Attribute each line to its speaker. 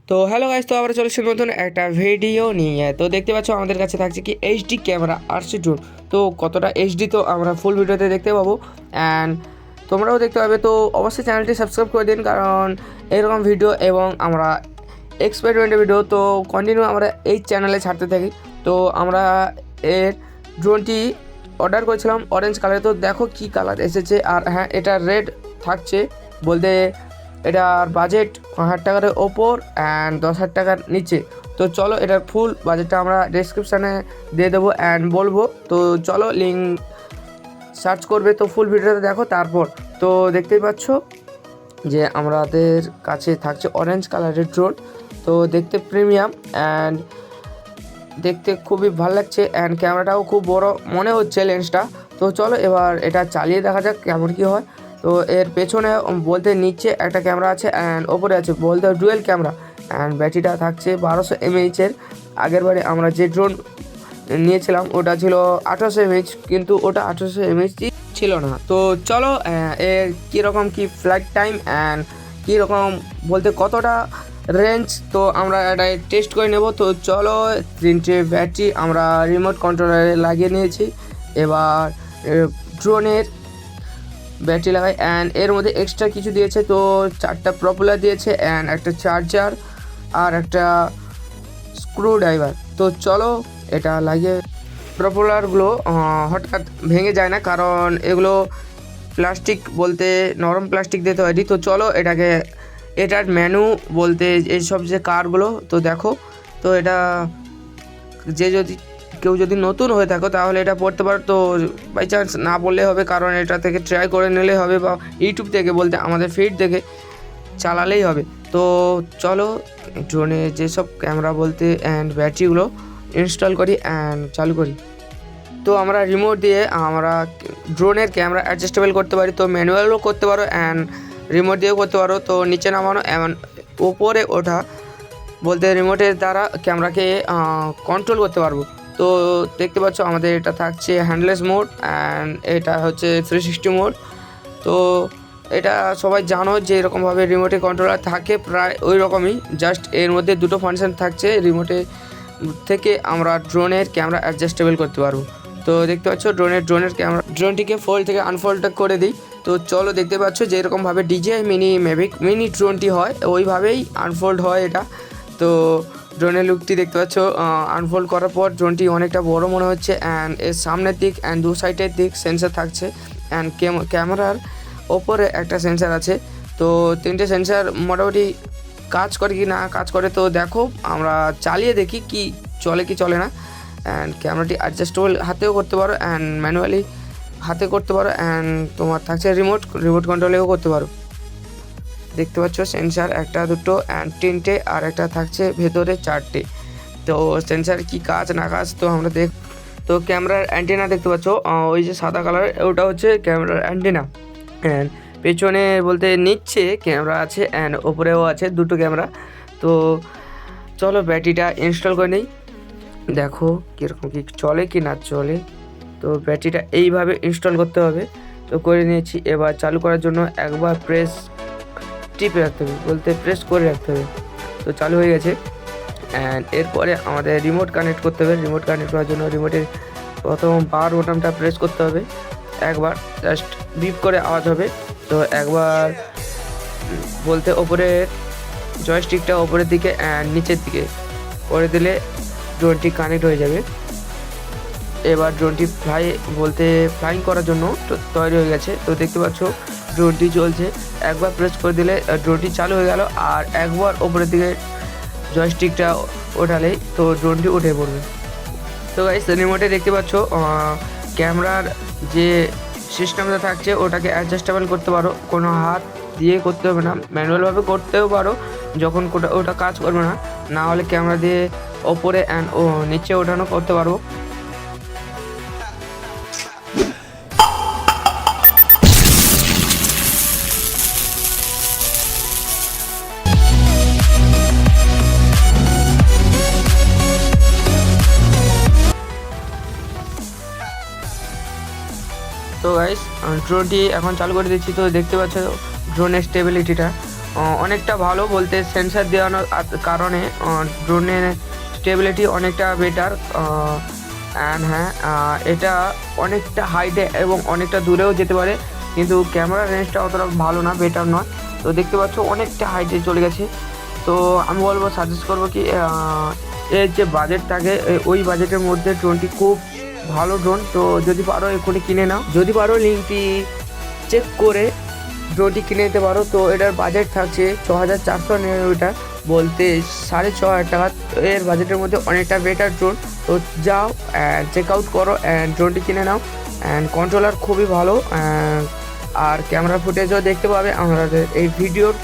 Speaker 1: তো hello guys, তো আমরা চলে এসেছি নতুন একটা ভিডিও নিয়ে। তো দেখতে পাচ্ছ আমাদের কাছে থাকছে কি এইচডি ক্যামেরা আরসি ড্রোন। তো কতটা এইচডি তো আমরা ফুল ভিডিওতে দেখতে পাবো, অ্যান্ড তোমরাও দেখতে পাবে। তো অবশ্যই চ্যানেলটি সাবস্ক্রাইব করে দিন, কারণ এরকম ভিডিও এবং আমরা এক্সপেরিমেন্টের ভিডিও তো কন্টিনিউ আমরা এই চ্যানেলে ছাড়তে থাকি। তো আমরা এর ড্রোনটি অর্ডার করেছিলাম অরেঞ্জ কালারে। তো দেখো কি কালার এসেছে, আর হ্যাঁ এটা রেড থাকছে, বলতে এটার বাজেট 5,000 টাকার ওপর অ্যান্ড 10,000 টাকার নিচে। তো চলো এটার ফুল বাজেটটা আমরা ডেসক্রিপশানে দিয়ে দেবো অ্যান্ড বলবো। তো চলো লিঙ্ক সার্চ করবে, তো ফুল ভিডিওটা দেখো। তারপর তো দেখতেই পাচ্ছ যে আমাদের কাছে থাকছে অরেঞ্জ কালারের ড্রোন। তো দেখতে প্রিমিয়াম অ্যান্ড দেখতে খুবই ভালো লাগছে, অ্যান্ড ক্যামেরাটাও খুব বড় মনে হচ্ছে লেন্সটা। তো চলো এবার এটা চালিয়ে দেখা যাক কেমন কী হয়। তো এর পেছনে বলতে নিচে একটা ক্যামেরা আছে অ্যান্ড ওপরে আছে বলতে ডুয়েল ক্যামেরা, অ্যান্ড ব্যাটারিটা থাকছে 1200 mAh-এর। আগের বারে আমরা যে ড্রোন নিয়েছিলাম ওটা ছিল 1800 mAh, কিন্তু ওটা 1800 mAh ছিল না। তো চলো এর কীরকম কী ফ্লাইট টাইম অ্যান্ড কীরকম বলতে কতটা রেঞ্জ, তো আমরা এটা টেস্ট করে নেব। তো চলো 3টে ব্যাটারি আমরা রিমোট কন্ট্রোলারে লাগিয়ে নিয়েছি। এবার ড্রোনের ব্যাটারি লাগাই, অ্যান্ড এর মধ্যে এক্সট্রা কিছু দিয়েছে। তো 4টা প্রপেলার দিয়েছে অ্যান্ড একটা চার্জার আর একটা স্ক্রু ড্রাইভার। তো চলো এটা লাগিয়ে, প্রপেলারগুলো হঠাৎ ভেঙে যায় না, কারণ এগুলো প্লাস্টিক বলতে নরম প্লাস্টিক দিয়ে তৈরি। তো চলো এটাকে, এটার মেনু বলতে এইসব যে কারগুলো তো দেখো। তো এটা কেউ যদি নতুন হয়ে থাকো তাহলে এটা পড়তে পারো। তো বাই চান্স না পড়লে হবে, কারণ এটা থেকে ট্রাই করে নিলে হবে, বা ইউটিউব থেকে বলতে আমাদের ফিড দেখে চালালেই হবে। তো চলো ড্রোনে যেসব ক্যামেরা বলতে অ্যান্ড ব্যাটারিগুলো ইনস্টল করি অ্যান্ড চালু করি। তো আমরা রিমোট দিয়ে আমরা ড্রোনের ক্যামেরা অ্যাডজাস্টেবল করতে পারি। তো ম্যানুয়ালও করতে পারো অ্যান্ড রিমোট দিয়েও করতে পারো। তো নিচে নামানো এমন ওপরে ওঠা বলতে রিমোটের দ্বারা ক্যামেরাকে কন্ট্রোল করতে পারবো। তো দেখতে পাচ্ছ আমাদের এটা থাকছে হ্যান্ডলেস মোড অ্যান্ড এটা হচ্ছে 360 মোড। তো এটা সবাই জানো যে এরকমভাবে রিমোটে কন্ট্রোলার থাকে, প্রায় ওই রকমই, জাস্ট এর মধ্যে দুটো ফাংশন থাকছে। রিমোটে থেকে আমরা ড্রোনের ক্যামেরা অ্যাডজাস্টেবল করতে পারবো। তো দেখতে পাচ্ছ ড্রোনের ক্যামেরা, ড্রোনটিকে ফোল্ড থেকে আনফোল্ড করে দিই। তো চলো দেখতে পাচ্ছ যে এরকমভাবে DJI মিনি ম্যাভিক মিনি ড্রোনটি হয় ওইভাবেই আনফোল্ড হয় এটা। তো ড্রোনের লুকটি দেখতে পাচ্ছ, আনফোল্ড করার পর ড্রোনটি অনেকটা বড় মনে হচ্ছে, অ্যান্ড এর সামনের দিক অ্যান্ড দু সাইডের দিক সেন্সার থাকছে, অ্যান্ড ক্যামেরার ওপরে একটা সেন্সার আছে। তো 3টে সেন্সার মোটামুটি কাজ করে কি না কাজ করে, তো দেখো আমরা চালিয়ে দেখি কি চলে কি চলে না। অ্যান্ড ক্যামেরাটি অ্যাডজাস্টেবল হাতেও করতে পারো অ্যান্ড ম্যানুয়ালি হাতে করতে পারো, অ্যান্ড তোমার থাকছে রিমোট কন্ট্রোলেও করতে পারো। দেখতে পাচ্ছ সেন্সার একটা দুটো অ্যান্ড 3টে, আর একটা থাকছে ভেতরে 4টে। তো সেন্সার কি কাজ না কাজ তো আমরা তো ক্যামেরার অ্যান্টেনা দেখতে পাচ্ছ, ওই যে সাদা কালার ওটা হচ্ছে ক্যামেরার অ্যান্টেনা। অ্যান্ড পেছনে বলতে নিচে ক্যামেরা আছে অ্যান্ড ওপরেও আছে দুটো ক্যামেরা। তো চলো ব্যাটারিটা ইনস্টল করে নিই, দেখো কীরকম কী চলে কি না চলে। তো ব্যাটারিটা এইভাবে ইনস্টল করতে হবে। তো করে নিয়েছি। এবার চালু করার জন্য একবার টিপে রাখতে হবে বলতে প্রেস করে রাখতে হবে। তো চালু হয়ে গেছে, অ্যান্ড এরপরে আমাদের রিমোট কানেক্ট করতে হবে। রিমোট কানেক্ট করার জন্য রিমোটের প্রথম পাওয়ার বোতামটা প্রেস করতে হবে, একবার জাস্ট বিপ করে আওয়াজ হবে। তো একবার বলতে ওপরের জয়স্টিকটা ওপরের দিকে অ্যান্ড নিচের দিকে করে দিলে ড্রোনটি কানেক্ট হয়ে যাবে। এবার ড্রোনটি ফ্লাইং করার জন্য তৈরি হয়ে গেছে। তো দেখতে পাচ্ছ ড্রোনটি চলছে, একবার প্রেস করে দিলে ড্রোনটি চালু হয়ে গেল, আর একবার ওপরের দিকে জয়স্টিকটা ওঠালেই তো ড্রোনটি উঠে পড়বে। তো গাইস রিমোটে দেখতে পাচ্ছ ক্যামেরার যে সিস্টেমটা থাকছে ওটাকে অ্যাডজাস্টেবল করতে পারো, কোনো হাত দিয়ে করতে হবে না, ম্যানুয়ালভাবে করতেও পারো যখন ওটা কাজ করবে না। না হলে ক্যামেরা দিয়ে ওপরে অ্যান্ড নিচে ওঠানো করতে পারবো। তো গাইস ড্রোনটি এখন চালু করে দিচ্ছি। তো দেখতে পাচ্ছ ড্রোনের স্টেবিলিটিটা অনেকটা ভালো, বলতে সেন্সার দেওয়ানোর কারণে ড্রোনের স্টেবিলিটি অনেকটা বেটার। অ্যান্ড হ্যাঁ, এটা অনেকটা হাইটে এবং অনেকটা দূরেও যেতে পারে, কিন্তু ক্যামেরা রেঞ্জটা অতটা ভালো না, বেটার নয়। তো দেখতে পাচ্ছ অনেকটা হাইটে চলে গেছে। তো আমি বলবো, সাজেস্ট করবো কি এর যে বাজেট থাকে ওই বাজেটের মধ্যে ড্রোনটি খুব ভালো ড্রোন। তো যদি পারো এক্ষুনি কিনে নাও, যদি পারো লিঙ্কটি চেক করে ড্রোনটি কিনে নিতে পারো। তো এটার বাজেট থাকছে 6499, বলতে 6500 টাকা। এর বাজেটের মধ্যে অনেকটা বেটার ড্রোন। তো যাও চেক আউট করো অ্যান্ড ড্রোনটি কিনে নাও। অ্যান্ড কন্ট্রোলার খুবই ভালো, আর ক্যামেরা ফুটেজও দেখতে পাবে আমাদের এই ভিডিওর